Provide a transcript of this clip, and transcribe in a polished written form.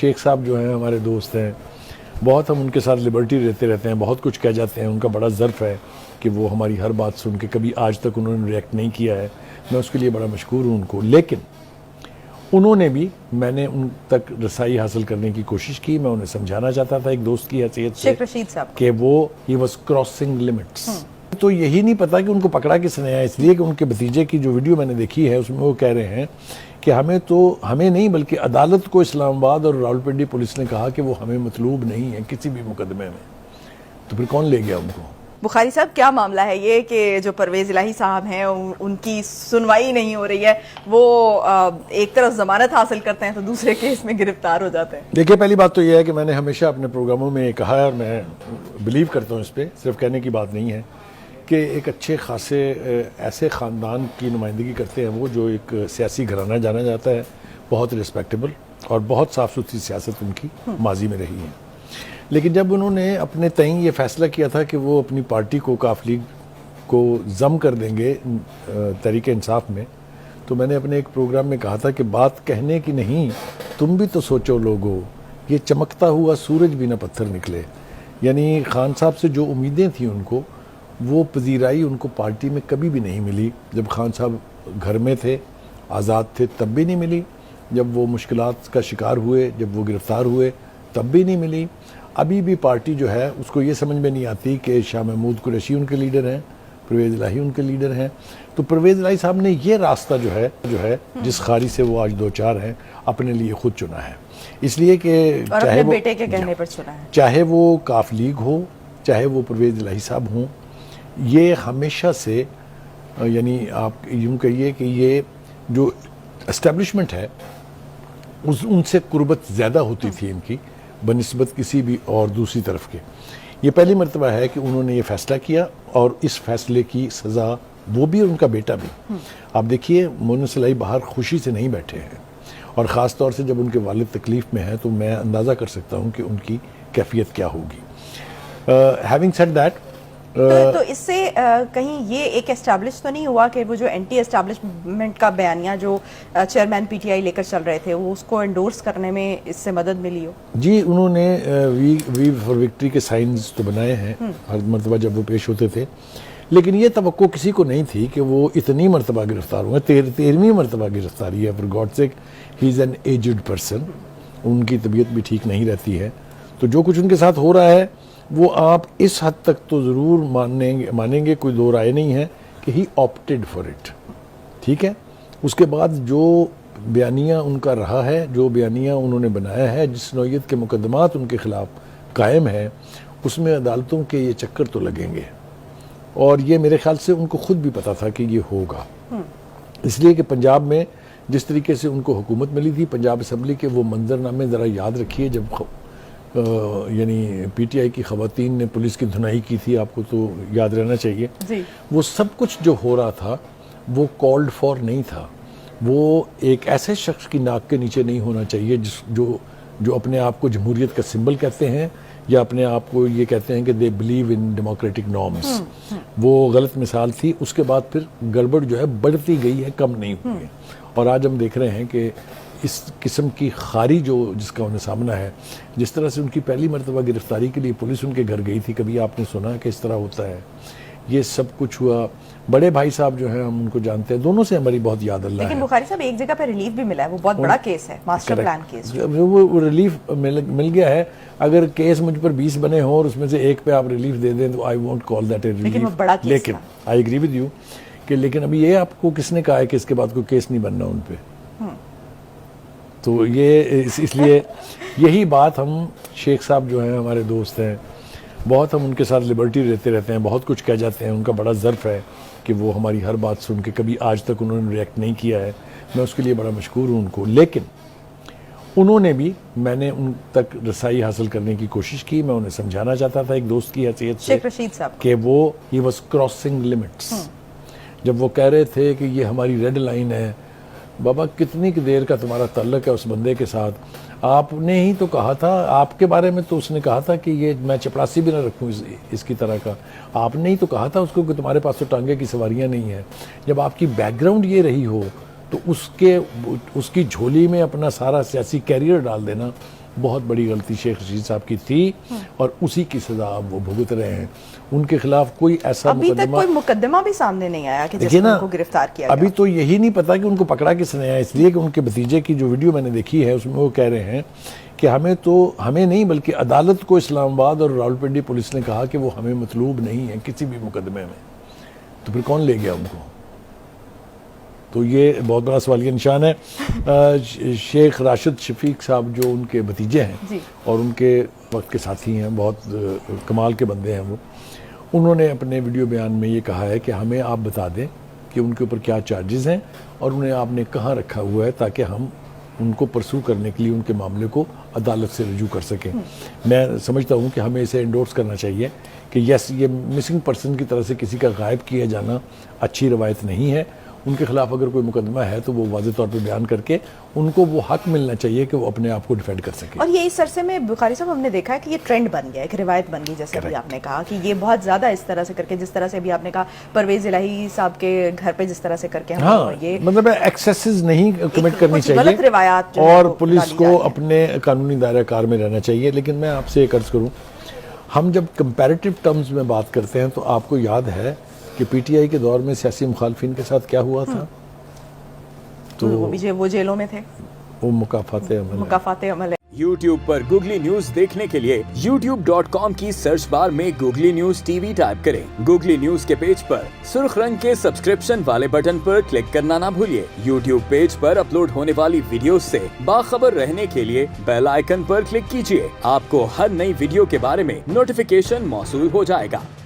شیخ صاحب جو ہیں ہمارے دوست ہیں, بہت ہم ان کے ساتھ لبرٹی لیتے رہتے ہیں, بہت کچھ کہہ جاتے ہیں. ان کا بڑا ظرف ہے کہ وہ ہماری ہر بات سن کے کبھی آج تک انہوں نے ریئیکٹ نہیں کیا ہے. میں اس کے لیے بڑا مشکور ہوں ان کو. لیکن انہوں نے بھی, میں نے ان تک رسائی حاصل کرنے کی کوشش کی. میں انہیں سمجھانا چاہتا تھا ایک دوست کی حیثیت سے شیخ رشید صاحب کہ وہ ہی واز کراسنگ لمٹس. تو یہی نہیں پتا کہ ان کو پکڑا کس نے ہے, اس لیے کہ ان کے بھتیجے کی جو ویڈیو میں نے دیکھی ہے اس میں وہ کہہ رہے ہیں کہ ہمیں نہیں بلکہ عدالت کو اسلام آباد اور راولپنڈی پولیس نے کہا کہ وہ ہمیں مطلوب نہیں ہے کسی بھی مقدمے میں. تو پھر کون لے گیا ان کو؟ بخاری صاحب کیا معاملہ ہے یہ کہ جو پرویز الہی صاحب ہیں ان کی سنوائی نہیں ہو رہی ہے, وہ ایک طرف ضمانت حاصل کرتے ہیں تو دوسرے کیس میں گرفتار ہو جاتے ہیں؟ دیکھیے, پہلی بات تو یہ ہے کہ میں نے ہمیشہ اپنے پروگراموں میں یہ کہا ہے اور میں بلیو کرتا ہوں اس پہ, صرف کہنے کی بات نہیں ہے, کہ ایک اچھے خاصے ایسے خاندان کی نمائندگی کرتے ہیں وہ جو ایک سیاسی گھرانہ جانا جاتا ہے, بہت رسپیکٹیبل اور بہت صاف ستھری سیاست ان کی ماضی میں رہی ہے. لیکن جب انہوں نے اپنے تئیں یہ فیصلہ کیا تھا کہ وہ اپنی پارٹی کو کاف لیگ کو ضم کر دیں گے تحریک انصاف میں, تو میں نے اپنے ایک پروگرام میں کہا تھا کہ بات کہنے کی نہیں, تم بھی تو سوچو لوگو, یہ چمکتا ہوا سورج بھی نہ پتھر نکلے. یعنی خان صاحب سے جو امیدیں تھیں ان کو, وہ پذیرائی ان کو پارٹی میں کبھی بھی نہیں ملی. جب خان صاحب گھر میں تھے, آزاد تھے, تب بھی نہیں ملی. جب وہ مشکلات کا شکار ہوئے, جب وہ گرفتار ہوئے, تب بھی نہیں ملی. ابھی بھی پارٹی جو ہے اس کو یہ سمجھ میں نہیں آتی کہ شاہ محمود قریشی ان کے لیڈر ہیں, پرویز الہی ان کے لیڈر ہیں. تو پرویز الہی صاحب نے یہ راستہ جو ہے جس خاری سے وہ آج دو چار ہیں, اپنے لیے خود چنا ہے. اس لیے کہ چاہے وہ بیٹے کے کہنے پر چنا ہے, چاہے وہ کاف لیگ ہو, چاہے وہ پرویز الہی صاحب ہوں, یہ ہمیشہ سے, یعنی آپ یوں کہیے کہ یہ جو اسٹیبلشمنٹ ہے ان سے قربت زیادہ ہوتی تھی ان کی بنسبت کسی بھی اور دوسری طرف کے. یہ پہلی مرتبہ ہے کہ انہوں نے یہ فیصلہ کیا, اور اس فیصلے کی سزا وہ بھی اور ان کا بیٹا بھی. آپ دیکھیے, مونس الہی باہر خوشی سے نہیں بیٹھے ہیں, اور خاص طور سے جب ان کے والد تکلیف میں ہیں تو میں اندازہ کر سکتا ہوں کہ ان کی کیفیت کیا ہوگی. ہیونگ سیڈ دیٹ, تو اس سے کہیں یہ ایک اسٹیبلش تو نہیں ہوا کہ وہ جو اینٹی اسٹیبلشمنٹ کا بیانیہ جو چیئرمین پی ٹی آئی لے کر چل رہے تھے, وہ اس کو انڈورس کرنے میں اس سے مدد ملی ہو؟ جی, انہوں نے وی فار وکٹری کے سائنز تو بنائے ہیں ہر مرتبہ جب وہ پیش ہوتے تھے, لیکن یہ توقع کسی کو نہیں تھی کہ وہ اتنی مرتبہ گرفتار ہوئے. 13ویں مرتبہ گرفتاری ہے. For God sake, he is an aged person, ان کی طبیعت بھی ٹھیک نہیں رہتی ہے. تو جو کچھ ان کے ساتھ ہو رہا ہے وہ آپ اس حد تک تو ضرور مانیں گے, کوئی دو رائے نہیں ہے, کہ ہی آپٹیڈ فار اٹ. ٹھیک ہے, اس کے بعد جو بیانیہ ان کا رہا ہے, جو بیانیہ انہوں نے بنایا ہے, جس نوعیت کے مقدمات ان کے خلاف قائم ہیں, اس میں عدالتوں کے یہ چکر تو لگیں گے. اور یہ میرے خیال سے ان کو خود بھی پتا تھا کہ یہ ہوگا, اس لیے کہ پنجاب میں جس طریقے سے ان کو حکومت ملی تھی, پنجاب اسمبلی کے وہ منظرنامے ذرا یاد رکھیے, جب یعنی پی ٹی آئی کی خواتین نے پولیس کی دھنائی کی تھی, آپ کو تو یاد رہنا چاہیے. وہ سب کچھ جو ہو رہا تھا وہ کالڈ فار نہیں تھا. وہ ایک ایسے شخص کی ناک کے نیچے نہیں ہونا چاہیے جو اپنے آپ کو جمہوریت کا سمبل کہتے ہیں, یا اپنے آپ کو یہ کہتے ہیں کہ they believe in democratic norms. وہ غلط مثال تھی. اس کے بعد پھر گڑبڑ جو ہے بڑھتی گئی ہے, کم نہیں ہوئی ہے. اور آج ہم دیکھ رہے ہیں کہ اس قسم کی خاری جس کا انہیں سامنا ہے, جس طرح سے ان کی پہلی مرتبہ گرفتاری کے لیے پولیس ان کے گھر گئی تھی, کبھی آپ نے سنا کہ اس طرح ہوتا ہے؟ یہ سب کچھ ہوا. بڑے بھائی صاحب جو ہیں ہم ان کو جانتے ہیں, دونوں سے ہماری بہت یاد اللہ ہے. لیکن بخاری صاحب ایک جگہ پہ ریلیف بھی ملا ہے, وہ بہت بڑا کیس ہے, ماسٹر پلان کیس. وہ ریلیف مل گیا ہے. اگر کیس مجھ پر 20 بنے ہوں اور اس میں سے ایک پہ آپ ریلیف دے دیں تو I won't call that a relief. لیکن آئی ایگری ود یو کہ لیکن ابھی یہ آپ کو کس نے کہا ہے کہ اس کے بعد کوئی کیس نہیں بننا ان پہ؟ تو یہ اس لیے یہی بات ہم شیخ صاحب جو ہیں ہمارے دوست ہیں, بہت ہم ان کے ساتھ لبرٹی لیتے رہتے ہیں, بہت کچھ کہہ جاتے ہیں. ان کا بڑا ظرف ہے کہ وہ ہماری ہر بات سن کے کبھی آج تک انہوں نے ریئیکٹ نہیں کیا ہے. میں اس کے لیے بڑا مشکور ہوں ان کو. لیکن انہوں نے بھی, میں نے ان تک رسائی حاصل کرنے کی کوشش کی. میں انہیں سمجھانا چاہتا تھا ایک دوست کی حیثیت سے شیخ رشید صاحب کہ وہ ہی واز کراسنگ لمٹس. جب وہ کہہ رہے تھے کہ یہ ہماری ریڈ لائن ہے, بابا کتنی دیر کا تمہارا تعلق ہے اس بندے کے ساتھ؟ آپ نے ہی تو کہا تھا, آپ کے بارے میں تو اس نے کہا تھا کہ یہ میں چپڑاسی بھی نہ رکھوں اس کی طرح کا. آپ نے ہی تو کہا تھا اس کو کہ تمہارے پاس تو ٹانگے کی سواریاں نہیں ہیں. جب آپ کی بیک گراؤنڈ یہ رہی ہو تو اس کی جھولی میں اپنا سارا سیاسی کیریئر ڈال دینا بہت بڑی غلطی شیخ رشید صاحب کی تھی اور اسی کی سزا اب وہ بھگت رہے ہیں. ان کے خلاف کوئی ایسا ابھی تک کوئی مقدمہ بھی سامنے نہیں آیا کہ جس میں ان کو گرفتار کیا گیا. ابھی تو یہی نہیں پتا کہ ان کو پکڑا کس نے ہے, اس لیے کہ ان کے بھتیجے کی جو ویڈیو میں نے دیکھی ہے اس میں وہ کہہ رہے ہیں کہ ہمیں نہیں بلکہ عدالت کو اسلام آباد اور راولپنڈی پولیس نے کہا کہ وہ ہمیں مطلوب نہیں ہے کسی بھی مقدمے میں. تو پھر کون لے گیا ان کو؟ تو یہ بہت بڑا سوالیہ نشان ہے. شیخ راشد شفیق صاحب جو ان کے بھتیجے ہیں اور ان کے وقت کے ساتھی ہیں, بہت کمال کے بندے ہیں وہ, انہوں نے اپنے ویڈیو بیان میں یہ کہا ہے کہ ہمیں آپ بتا دیں کہ ان کے اوپر کیا چارجز ہیں اور انہیں آپ نے کہاں رکھا ہوا ہے تاکہ ہم ان کو پرسو کرنے کے لیے ان کے معاملے کو عدالت سے رجوع کر سکیں. میں سمجھتا ہوں کہ ہمیں اسے انڈورس کرنا چاہیے کہ یس, یہ مسنگ پرسن کی طرح سے کسی کا غائب کیا جانا اچھی روایت نہیں ہے. ان کے خلاف اگر کوئی مقدمہ ہے تو وہ واضح طور پہ بیان کر کے ان کو وہ حق ملنا چاہیے کہ وہ اپنے آپ کو ڈیفینڈ کر سکے. اور یہ اس عرصے میں بخاری صاحب ہم نے دیکھا ہے کہ یہ ٹرینڈ بن گیا, ایک روایت بن گئی, جیسے ابھی آپ نے کہا کہ یہ بہت زیادہ اس طرح سے کر کے, جس طرح سے ابھی آپ نے کہا پرویز الہی صاحب کے گھر پہ جس طرح سے کر کے, ہاں یہ مطلب ایکسیسز نہیں کمٹ کرنی چاہیے غلط روایات اور پولیس کو اپنے قانونی دائرہ کار میں رہنا چاہیے. لیکن میں آپ سے ایک عرض کروں, ہم جب کمپیریٹیو ٹرمز میں بات کرتے ہیں تو آپ کو یاد ہے کہ پی ٹی آئی کے دور میں سیاسی مخالفین کے ساتھ کیا ہوا تھا؟ تو وہ جیلوں میں تھے, وہ مکافات عمل ہے. YouTube پر گوگلی نیوز دیکھنے کے لیے youtube.com کی سرچ بار میں googly news T V type کریں. گوگلی نیوز کے پیج پر سرخ رنگ کے سبسکرپشن والے بٹن پر کلک کرنا نہ بھولیے. YouTube پیج پر اپلوڈ ہونے والی ویڈیوز سے باخبر رہنے کے لیے بیل آئیکن پر کلک کیجیے. آپ کو ہر نئی ویڈیو کے بارے میں نوٹیفیکیشن موصول ہو جائے گا.